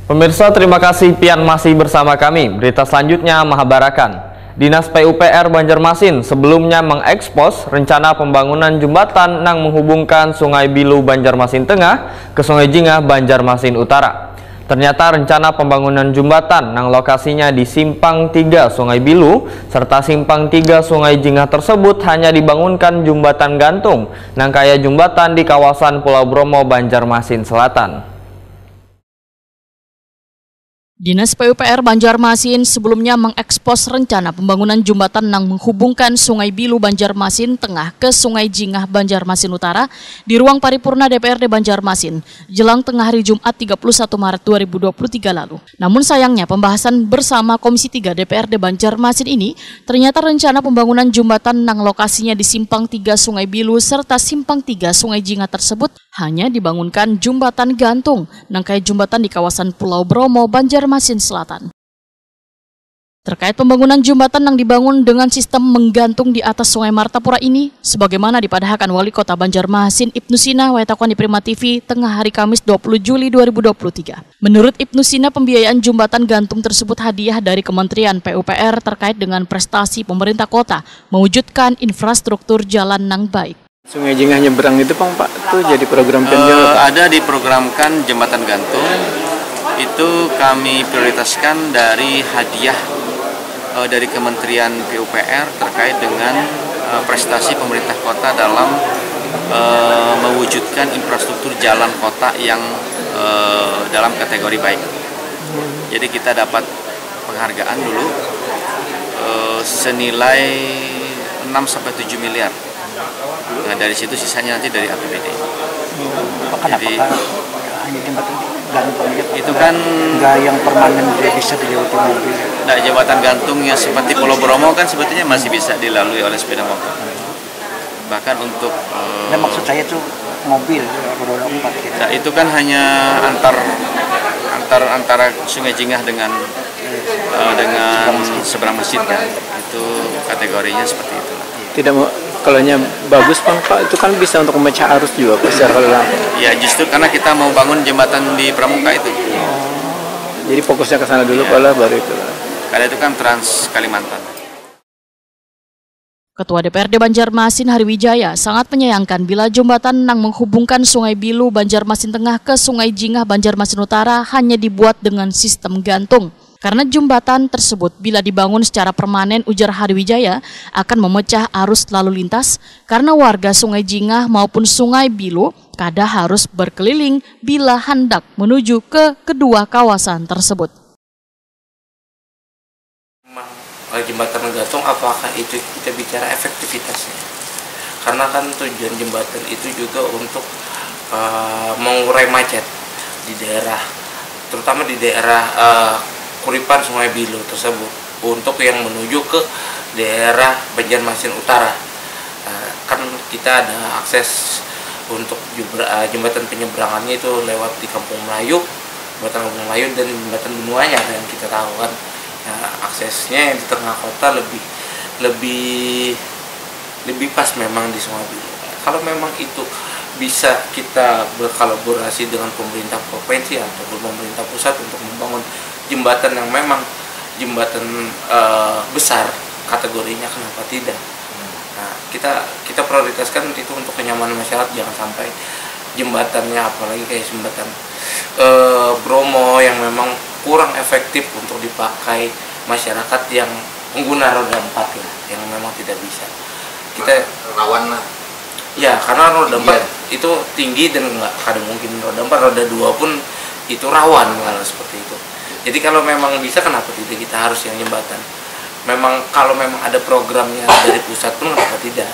Pemirsa, terima kasih pian masih bersama kami. Berita selanjutnya Mahabarakan. Dinas PUPR Banjarmasin sebelumnya mengekspos rencana pembangunan jembatan yang menghubungkan Sungai Bilu Banjarmasin Tengah ke Sungai Jingah Banjarmasin Utara. Ternyata rencana pembangunan jembatan yang lokasinya di Simpang 3 Sungai Bilu serta Simpang 3 Sungai Jingah tersebut hanya dibangunkan jembatan gantung yang kaya jembatan di kawasan Pulau Bromo Banjarmasin Selatan. Dinas PUPR Banjarmasin sebelumnya mengekspos rencana pembangunan jembatan yang menghubungkan Sungai Bilu Banjarmasin Tengah ke Sungai Jingah Banjarmasin Utara di ruang paripurna DPRD Banjarmasin jelang tengah hari Jumat 31 Maret 2023 lalu. Namun sayangnya pembahasan bersama Komisi 3 DPRD Banjarmasin ini ternyata rencana pembangunan jembatan yang lokasinya di Simpang 3 Sungai Bilu serta Simpang 3 Sungai Jingah tersebut hanya dibangunkan jembatan gantung nangkai jembatan di kawasan Pulau Bromo Banjarmasin Selatan. Terkait pembangunan jembatan yang dibangun dengan sistem menggantung di atas Sungai Martapura ini, sebagaimana dipadahkan Wali Kota Banjarmasin Ibnu Sina Waitakuan di Prima TV tengah hari Kamis 20 Juli 2023. Menurut Ibnu Sina, pembiayaan jembatan gantung tersebut hadiah dari Kementerian PUPR terkait dengan prestasi pemerintah kota mewujudkan infrastruktur jalan yang baik. Sungai Jingah nyebrang itu Pak, itu jadi program ada diprogramkan jembatan gantung. Itu kami prioritaskan dari hadiah dari Kementerian PUPR terkait dengan prestasi pemerintah kota dalam mewujudkan infrastruktur jalan kota yang dalam kategori baik. Jadi kita dapat penghargaan dulu senilai 6-7 miliar. Nah, dari situ sisanya nanti dari APBD. Jadi hanya jembatan gantung itu kan nggak yang permanen dia bisa dilewati mobil. Nah, jembatan gantung yang seperti Pulau Bromo kan sebetulnya masih bisa dilalui oleh sepeda motor. Bahkan untuk Dan maksud saya tuh mobil roda 4 gitu. Nah, itu kan hanya antara Sungai Jingah dengan seberang masjid kan. Itu kategorinya seperti itu. Tidak mau kalau bagus Pak, itu kan bisa untuk memecah arus juga Pak secara langsung. Ya justru karena kita mau bangun jembatan di Pramuka itu. Jadi fokusnya ke sana dulu Pak, baru itu. Karena itu kan Trans Kalimantan. Ketua DPRD Banjarmasin Hariwijaya sangat menyayangkan bila jembatan yang menghubungkan Sungai Bilu Banjarmasin Tengah ke Sungai Jingah Banjarmasin Utara hanya dibuat dengan sistem gantung. Karena jembatan tersebut bila dibangun secara permanen, ujar Hariwijaya, akan memecah arus lalu lintas karena warga Sungai Jingah maupun Sungai Bilu kadang harus berkeliling bila hendak menuju ke kedua kawasan tersebut. Jembatan gantung, apakah itu kita bicara efektivitasnya? Karena kan tujuan jembatan itu juga untuk mengurai macet di daerah, terutama di daerah Kuripan Sungai Bilu tersebut untuk yang menuju ke daerah Banjarmasin Utara. Kan kita ada akses untuk jembatan penyeberangannya itu lewat di Kampung Melayu, jembatan Kampung Melayu dan jembatan Benuanya yang kita tahu kan. Aksesnya di tengah kota lebih pas memang di Sungai Bilu. Kalau memang itu bisa kita berkolaborasi dengan pemerintah provinsi atau pemerintah pusat untuk membangun jembatan yang memang jembatan besar kategorinya, kenapa tidak? Nah, kita prioritaskan itu untuk kenyamanan masyarakat, jangan sampai jembatannya apalagi kayak jembatan Bromo yang memang kurang efektif untuk dipakai masyarakat yang pengguna roda 4 ya, yang memang tidak bisa. Kita Rawan lah. Ya, karena roda 4 itu tinggi dan nggak ada mungkin roda 4, roda 2 pun itu rawan kalau seperti itu. Jadi kalau memang bisa, kenapa tidak kita harus yang jembatan? Memang kalau memang ada programnya dari pusat pun kenapa tidak?